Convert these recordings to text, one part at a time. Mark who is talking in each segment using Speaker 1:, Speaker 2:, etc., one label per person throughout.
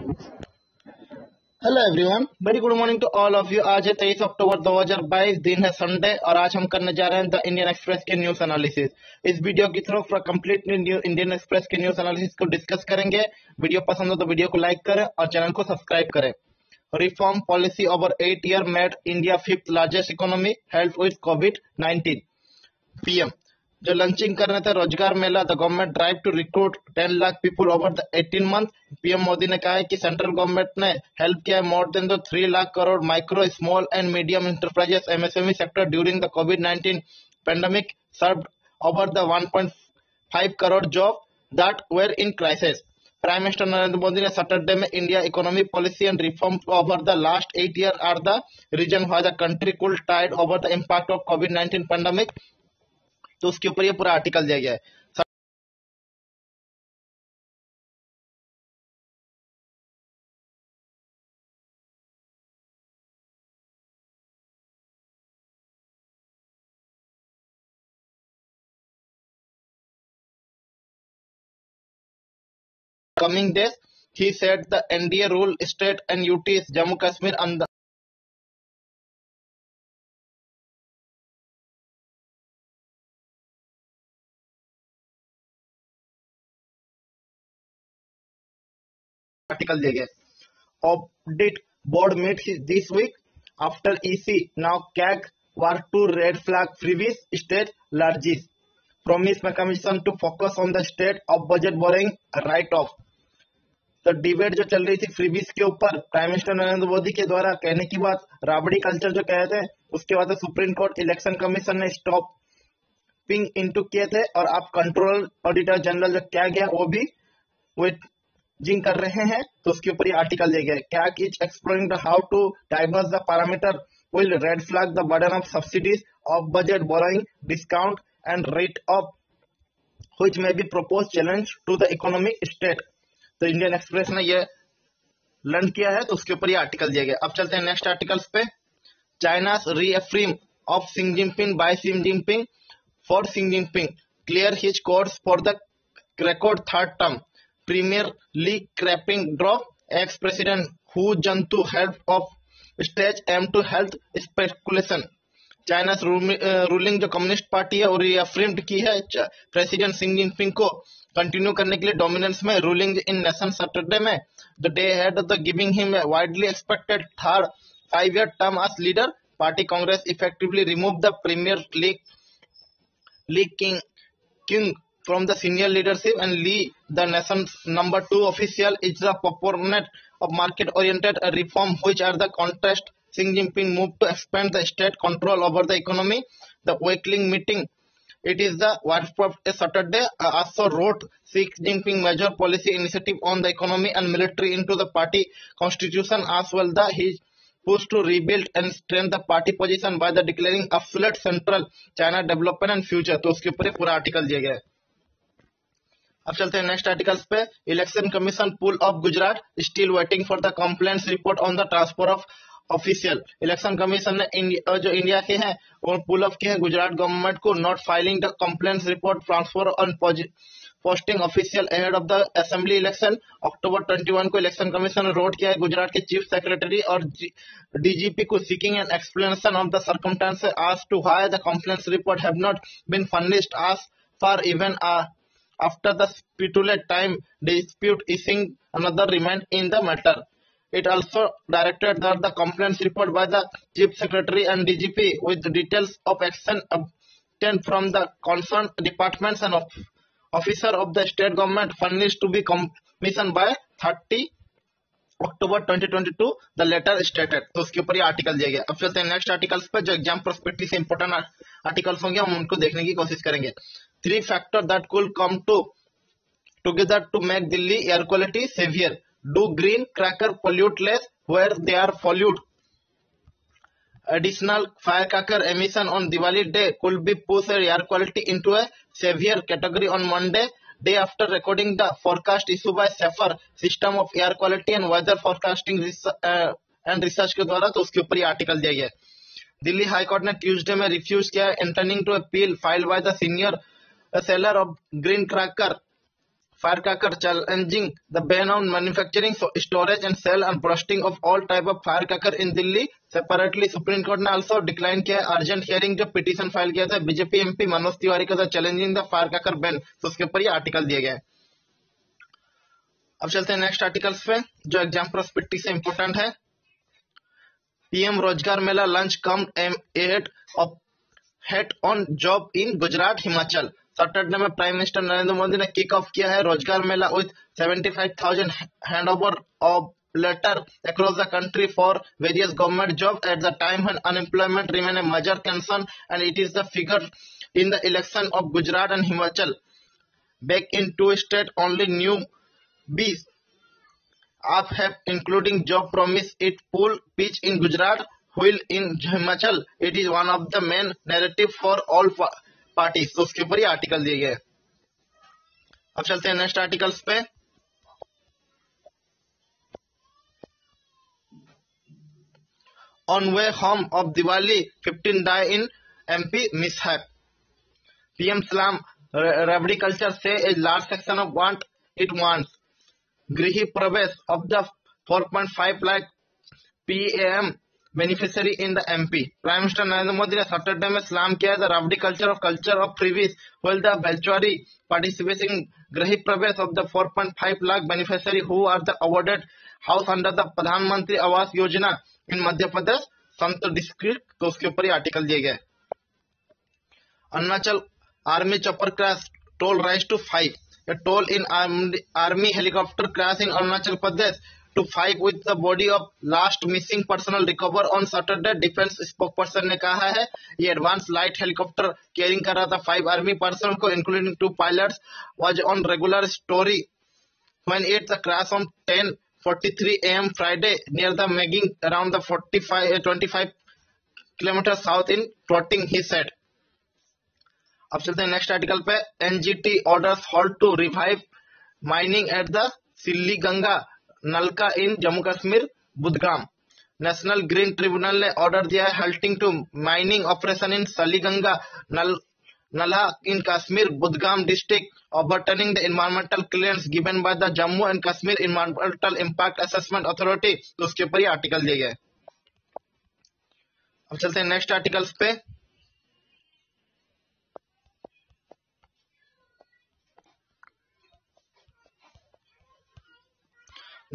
Speaker 1: Hello everyone, very good morning to all of you. आज है 23 अक्टूबर 2022, दिन है संडे और आज हम करने जा रहे हैं द इंडियन एक्सप्रेस के न्यूज एनालिसिस। इस वीडियो की through completely new Indian express के न्यूज एनालिसिस को डिस्कस करेंगे। वीडियो पसंद हो तो वीडियो को लाइक करें और चैनल को सब्सक्राइब करें। Reform policy over 8 year made India fifth largest economy help with कोविड-19। पीएम जो लंचिंग कर रहे थे Rozgar Mela, the government drive to recruit 10 lakh people over the 18 month. PM Modi ने कहा है कि सेंट्रल गवर्नमेंट ने हेल्प किया है more than 3 lakh crore micro small and medium enterprises MSME sector during the कोविड-19 pandemic, served over the 1.5 crore job that were in crisis. Prime minister Narendra Modi ने Saturday में India economy policy and reform over the last 8 year are the reason why the country could tide over the impact of कोविड-19 pandemic, तो उसके ऊपर ये पूरा article दिया गया है। Coming days, he said the NDA rule state and UTs Jammu Kashmir and the article दिया गया है। Audit board meets this week after EC now CAG were two red flag freebies state largest promise mechanism to focus on the state of budget borrowing write off। तो debate जो चल रही थी freebies के ऊपर, प्राइम मिनिस्टर नरेंद्र मोदी के द्वारा कहने की बात राबड़ी कल्चर जो कहे थे, उसके बाद सुप्रीम कोर्ट इलेक्शन कमीशन ने स्टॉपिंग इनटू किए थे और आप कंट्रोल ऑडिटर जनरल जो क्या गया वो भी वेटिंग कर रहे हैं। तो उसके ऊपर ये आर्टिकल दिया गया है। क्या is exploring how to diverse the parameter will red flag the burden of subsidies of budget borrowing discount and rate of which may be propose challenge to the economic state. तो Indian Express ने ये learn किया है, तो उसके ऊपर ये article दिया गया। अब चलते हैं नेक्स्ट आर्टिकल्स पे। चाइना's reaffirm of Xi Jinping by Xi Jinping for Xi Jinping clear his course for the record third term. Premier League crapping drop ex-president Hu Jintao help of stage aim to health speculation। China ruling जो communist party है और reaffirmed की है president Xi Jinping को continue करने के लिए dominance में रूलिंग इन नेशन सैटरडे में the day head of the giving him widely expected third 5-year term as leader। Party Congress effectively remove the premier league king from the senior leadership and Lee, the nation's number 2 official, is the proponent of market-oriented reform, which are the contrast. Xi Jinping moved to expand the state control over the economy. The weekly meeting, it is the workshop a Saturday, also wrote Xi Jinping major policy initiative on the economy and military into the party constitution as well. He push to rebuild and strengthen the party position by the declaring affiliate central China development and future। तो उसके ऊपर पूरा article दिया गया है। अब चलते हैं नेक्स्ट आर्टिकल्स पे। Election commission pull of Gujarat still waiting for the complaints report on the transfer of official. Election commission ने जो इंडिया के हैं वो पुल ऑफ किए हैं गुजरात गवर्नमेंट को not filing the complaints report transfer on posting official ahead of the assembly election. October 21 को election commission ने रोड किया है गुजरात के चीफ सेक्रेटरी और डीजीपी को seeking an explanation of the circumstances as to why the complaints report have not been furnished as far even after the stipulated time dispute issuing another remand in the matter। It also directed that the complaints report by the chief secretary and DGP with details of action obtained from the concerned departments and officer of the state government furnished to be commissioned by 30 October 2022 the letter stated. तो उसके ऊपर ये article दिया गया। अब चलते हैं next articles पे जो एग्जाम प्रोस्पेक्टिव से इंपोर्टेंट आर्टिकल्स होंगे, हम उनको देखने की कोशिश करेंगे। 3 factor that could come together to make Delhi air quality severe. Do green cracker pollute less where they are pollute. Additional firecracker emission on Diwali day could be push air quality into a severe category on Monday, day after recording the forecast issued by SAFER System of Air Quality and Weather Forecasting and Research के द्वारा। तो उसके ऊपर ये article दिया गया है। Delhi high court ने ट्यूसडे में रिफ्यूज किया entertaining to appeal filed by the senior seller of green cracker firecracker, challenging the ban on manufacturing, storage and sale and bursting of all type of firecracker in Delhi. Separately supreme court ने also decline किया urgent hearing जो petition file किया था BJP MP Manoj Tiwari का challenging the फायरक्रैकर ban, तो उसके ऊपर ये आर्टिकल दिए गए। अब चलते हैं नेक्स्ट आर्टिकल्स पे जो एग्जाम प्रॉस्पेक्टी से इंपॉर्टेंट है। PM Rozgar Mela launch come ad of head on job in Gujarat Himachal. Saturday में प्राइम मिनिस्टर नरेंद्र मोदी ने किक ऑफ किया है Rozgar Mela with 75,000 handover of letter across the country for various government jobs at the time when unemployment remain a major concern, and it is the figure in the election of Gujarat and Himachal. Back in two states only new bees up have including job promise it full pitch in Gujarat, while in Himachal it is one of the main narrative for all parties। तो उसके ऊपर ये article दिए गए। अब चलते हैं next articles पे। On way home of Diwali, 15 die in MP mishap. PM Slam Rabdi culture say a large section of wants. Grihi Pravesh of the 4.5 lakh PAM beneficiary in the MP. Prime Minister Narendra Modi ने Saturday में सलाम किया the Rabdi culture of previous, while the Belchwari participating Grihi Pravesh of the 4.5 lakh beneficiary who are the awarded house under the Pradhan Mantri Awas Yojana in Madhya Pradesh Sant district, तो उसके ऊपर ये article दिए गए। Arunachal army chopper crash toll rise to 5। A toll in army helicopter crash in Arunachal Pradesh to 5 with the body of last missing personnel recover on Saturday। Defence spokesperson ने कहा है ये एडवांस लाइट हेलीकॉप्टर कैरिंग कर रहा था 5 army person को including 2 pilots was on regular story when it the crash on 10:43 a.m. Friday near the Megging around the 25 kilometers south in Trotting, he said। अब चलते हैं नेक्स्ट आर्टिकल पे। NGT orders halt to revive mining at the Sillaganga nallah in Jammu Kashmir Budgam. National Green Tribunal ने order दिया है halting to mining operation in Saliganga Nalha in Kashmir, Budgam district, overturning the environmental clearance given by the Jammu and Kashmir Environmental Impact Assessment Authority। तो उसके ऊपर ये article दिए गए। अब चलते हैं नेक्स्ट आर्टिकल्स पे।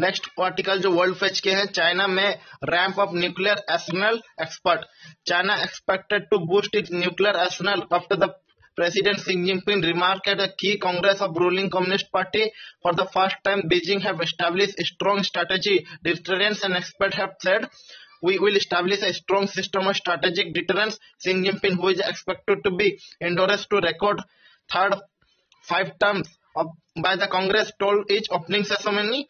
Speaker 1: नेक्स्ट आर्टिकल जो वर्ल्ड फेच के हैं, चाइना में ramp of nuclear arsenal expert. China expected to boost its nuclear arsenal after the President Xi Jinping remarked at a key congress of ruling Communist Party. For the first time, Beijing have established a strong strategy deterrence, and experts have said, we will establish a strong system of strategic deterrence। Xi Jinping, who is expected to be endorsed to record third 5 terms by the Congress, told its opening ceremony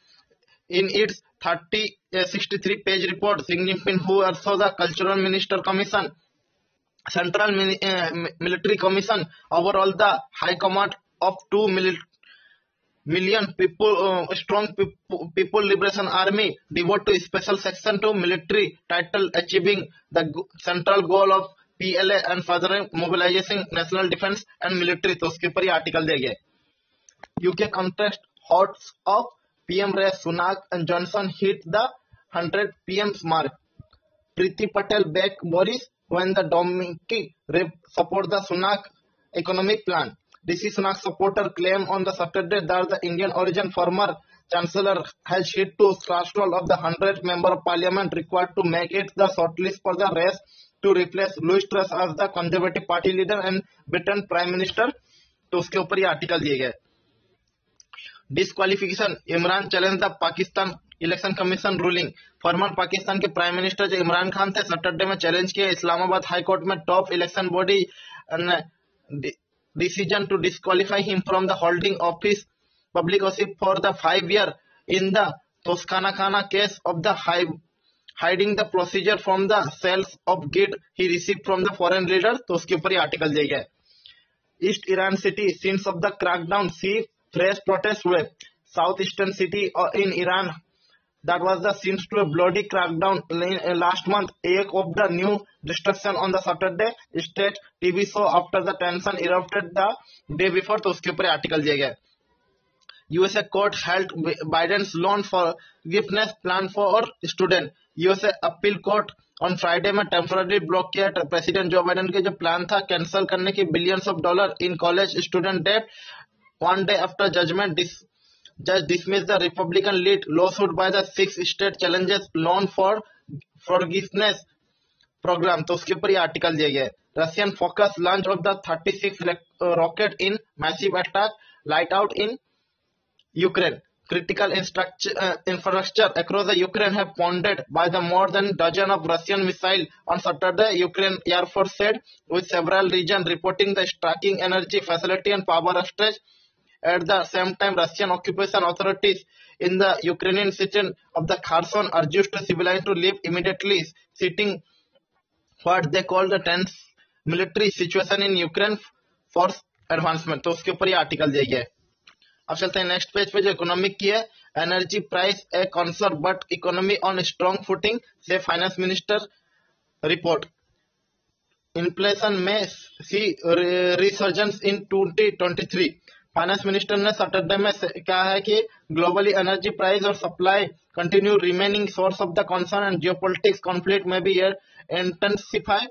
Speaker 1: in its 63-page report। Xi Jinping, who also the Cultural Minister Commission, Central Military Commission, overall the High Command of 2 million people, strong people Liberation Army, devote to special section to military title, achieving the central goal of PLA and further mobilizing national defense and military। तो उसके ऊपर ये article दिए गए। UK contest hots of PM race, Sunak and Johnson hit the 100 PM's mark। Priti Patel back Boris when the Dominic support the Sunak economic plan। Rishi Sunak supporter claim on the Saturday that the Indian origin former chancellor has hit to threshold of the 100th member of parliament required to make it the shortlist for the race to replace Liz Truss as the conservative party leader and Britain prime minister। तो उसके ऊपर ये article दिए गए। Disqualification, Imran challenge the Pakistan election commission ruling. Farmer Pakistan के prime minister जो इमरान खान थे Saturday में चैलेंज किए इस्लामाबाद हाई कोर्ट में top election body decision to disqualify him from the holding office public office for the 5 year in the Toshakhana case of the hiding the procedure from the sales of gift he receive from the foreign leader. तो उसके ऊपर ये article दिए गए। East Iran city scenes of the crackdown see fresh protest हुए। South eastern city in Iran that was the scenes to a bloody crackdown last month, ache of the new destruction on the Saturday state TV show after the tension erupted the day before। तो उसके ऊपर article दिए गए। USA court held Biden's loan forgiveness plan for student. USA appeal court on Friday में temporary block किया president Joe Biden के जो plan था कैंसिल करने की billions of dollar in college student debt one day after judgement judge dismissed the Republican lead lawsuit by the 6 state challenges loan for forgiveness program. तो उसके ऊपर ये आर्टिकल दिया गया है. Russian focus launch of the 36 rocket in massive attack light out in Ukraine. Critical infrastructure across the Ukraine have pounded by the more than dozen of Russian missiles on Saturday, Ukraine Air Force said, with several regions reporting the striking energy facility and power outage. At the same time, Russian occupation authorities in the Ukrainian city of the Kherson urged civilians to leave immediately, citing what they call the tense military situation in Ukraine for advancement. तो उसके ऊपर ये article दिया गया है. अब चलते हैं नेक्स्ट पेज पे जो इकोनॉमिक की है. Energy price a concern but economy on strong footing say finance minister report. Inflation may see resurgence in 2023. Finance minister ने सैटरडे में कहा है कि ग्लोबली एनर्जी प्राइस और supply continue remaining source of the concern and geopolitics conflict may be intensify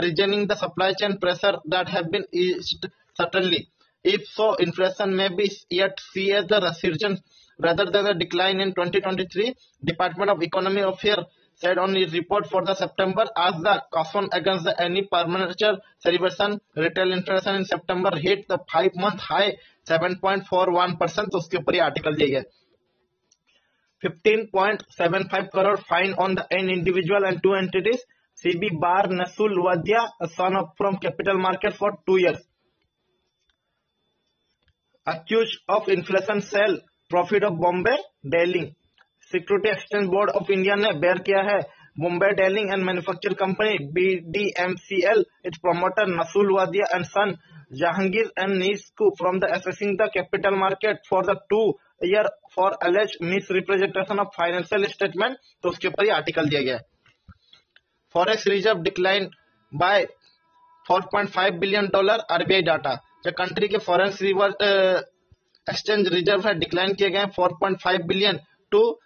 Speaker 1: reasoning the supply chain pressure that have been eased suddenly. If so, inflation may be yet see as the resurgence rather than a decline in 2023. Department of Economy Affairs said on its report for the September as the caution against the any permanent celebration. Retail inflation in September hit the 5-month high 7.41%. तो उसके ऊपर ये article दिया गया. 15.75 crore fine on the an individual and 2 entities. CB bar Nasul Wadia, a son of from capital market for 2 years. Accused of inflation sell profit of Bombay Dealing. Security Exchange Board of India ने bear किया है Bombay Dealing and Manufacture Company BDMCL its promoter Nasul Wadia and son Jahangir and Nisku from the assessing the capital market for the 2 year for alleged misrepresentation of financial statement. तो उसके ऊपर ये article दिया गया है. Forex reserve declined by $4.5 billion RBI data. जो country के foreign exchange reserve है डिक्लाइन किए गए 4.5 billion to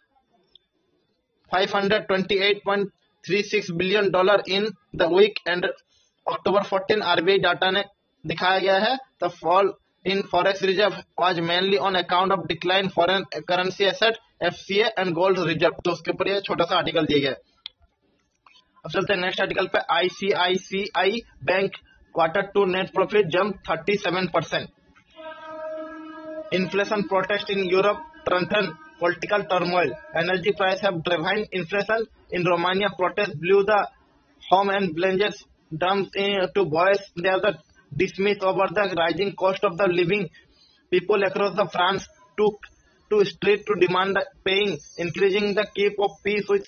Speaker 1: 528.36 billion dollar in the week end October 14 RBI data ने दिखाया गया है. The fall in forex reserve was mainly on account of decline foreign currency asset FCA and gold reserve. तो उसके ऊपर ये छोटा सा आर्टिकल दिया गया. अब चलते हैं नेक्स्ट आर्टिकल पे. ICICI bank Q2 net profit jumped 37%. Inflation protest in Europe strengthened political turmoil. Energy prices have driven inflation in Romania. Protests blew the home and villages dumps to voice their dismiss over the rising cost of the living. People across the France took to street to demand paying, increasing the keep of peace with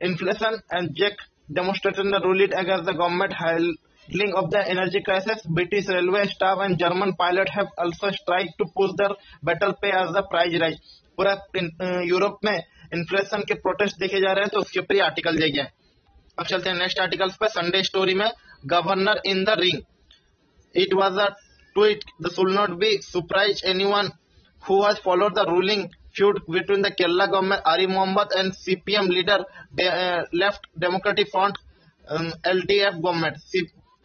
Speaker 1: inflation and Czech demonstration that ruled against the government handling of the energy crisis. British railway staff and German pilots have also striked to push their better pay as the price rise. पूरा Europe में inflation के protest देखे जा रहे हैं. तो उसके ऊपर ये आर्टिकल दिया गया है. अब चलते हैं नेक्स्ट आर्टिकल्स पे. संडे स्टोरी में governor in the ring. It was a tweet that should not be surprise anyone who has followed the ruling feud between the Kerala government Arif Mohammed and CPM leader Left Democratic Front LDF government.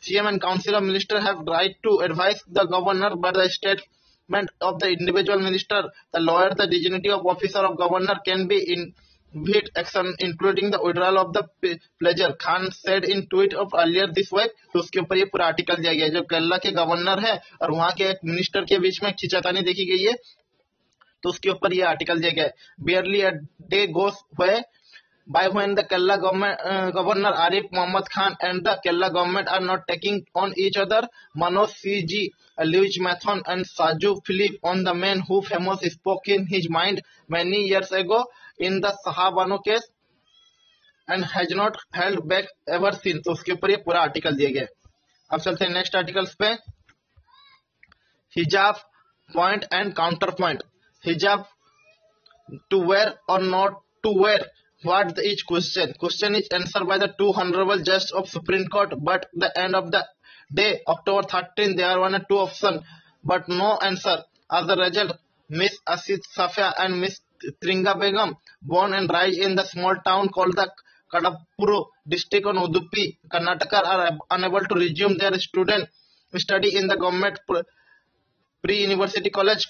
Speaker 1: CM and Council of Ministers have right to advise the governor, but the statement of the individual minister, the lawyer, the dignity of officer of governor can be invite action, including the withdrawal of the pleasure. Khan said in tweet of earlier this week. तो उसके ऊपर ये पूरा article दिया गया है. जो केरला के गवर्नर है और वहाँ के एक मिनिस्टर के बीच में खिंचातानी देखी गई है. तो उसके ऊपर ये आर्टिकल दिया गया है. Barely a day goes by when the Kerala governor Arif Mohammed Khan and the Kerala government are not taking on each other. Manoj C.G., Louis Mathon and Saju Philip on the man who famous spoke in his mind many years ago in the Sahabano case and has not held back ever since. तो उसके ऊपर ये पूरा article दिया गया है. अब चलते हैं नेक्स्ट आर्टिकल्स पे. हिजाब पॉइंट एंड काउंटर पॉइंट. हिजाब to wear or not to wear. What each question? Question is answered by the two honorable judges of Supreme Court, but the end of the day, October 13, there are 1 or 2 options, but no answer. As a result, Miss Asit Safia and Miss Tringa Begum, born and raised in the small town called the Kadapuru district on Udupi, Karnataka, are unable to resume their student study in the government pre-university college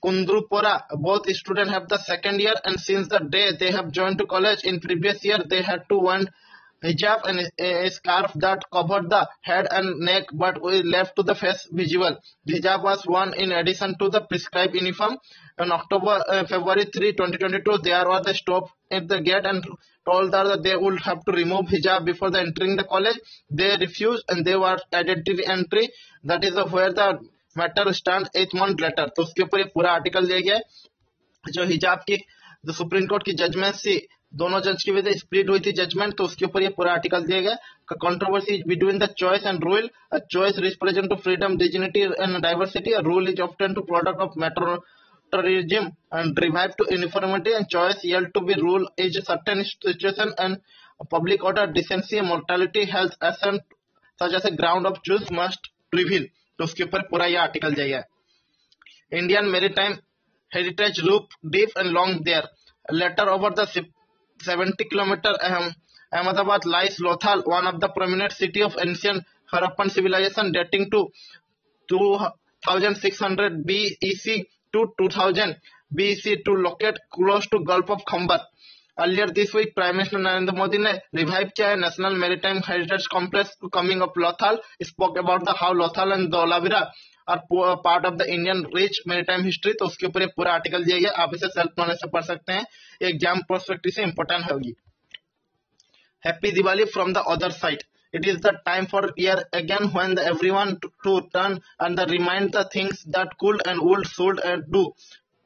Speaker 1: Kundrupura. Both students have the second year, and since the day they have joined to college in previous year, they had to wear hijab and a scarf that covered the head and neck but we left to the face visible. The hijab was worn in addition to the prescribed uniform. On February 3, 2022, there was a stop at the gate and told her that they would have to remove hijab before the entering the college. They refused and they were added to the entry. That is where the matter stands 8 months later. तो उसके ऊपर ये पूरा article दिया गया है जो हिजाब की जो सुप्रीम कोर्ट की जजमेंट से दोनों जज की वजह से स्प्लिट हुई थी जजमेंट, तो उसके ऊपर ये पूरा आर्टिकल दिया गया. Controversy between the choice and rule. A choice represent to freedom, dignity and diversity. A rule is often to product of मेट्रोटरिज्म and revive to uniformity, and choice yelled to be rule is a certain situation and public order, decency, mortality, health, assent such as a ground of choice must prevail. तो उसके ऊपर पूरा ये article जाइए. Indian maritime heritage root deep and long there. Later over the 70 kilometer Ahmedabad lies Lothal, one of the prominent city of ancient Harappan civilization dating to 2600 BEC to 2000 BEC, to locate close to Gulf of Khambar. Earlier this week, Prime Minister Narendra Modi ने revive किया है National Maritime Heritage Complex coming of Lothal. Spoke about the how Lothal and Dholavira are part of the Indian rich maritime history. तो उसके ऊपर एक पूरा article दिया गया, आप इसे सेल्फ नॉलेज से पढ़ सकते हैं, एग्जाम पर्सपेक्टिव से इम्पोर्टेंट होगी. Happy Diwali from the other side. It is the time for year again when everyone to turn and remind the things that could and would should do.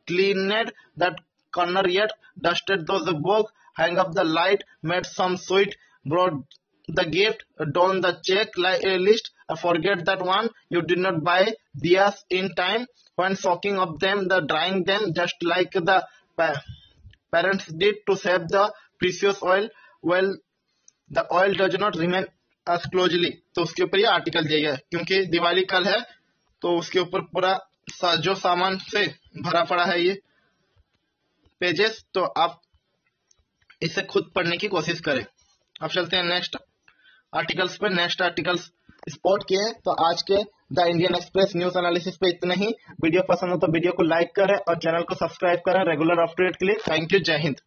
Speaker 1: Cleaned that corner yet, dusted those books, hang up the light, made some sweet, brought the gift, done the check list, forget that one you did not buy diyas in time, when soaking up them, the drying them, just like the parents did to save the precious oil. Well, the oil does not remain as closely. तो उसके ऊपर ये article दिया गया है क्योंकि दिवाली कल है, तो उसके ऊपर पूरा जो सामान से भरा पड़ा है ये पेजेस, तो आप इसे खुद पढ़ने की कोशिश करें. अब चलते हैं नेक्स्ट आर्टिकल्स पे. नेक्स्ट आर्टिकल्स स्पॉट किए, तो आज के the Indian express news analysis पे इतना ही. वीडियो पसंद हो तो वीडियो को लाइक करें और चैनल को सब्सक्राइब करें रेगुलर अपडेट के लिए. Thank you. जय हिंद.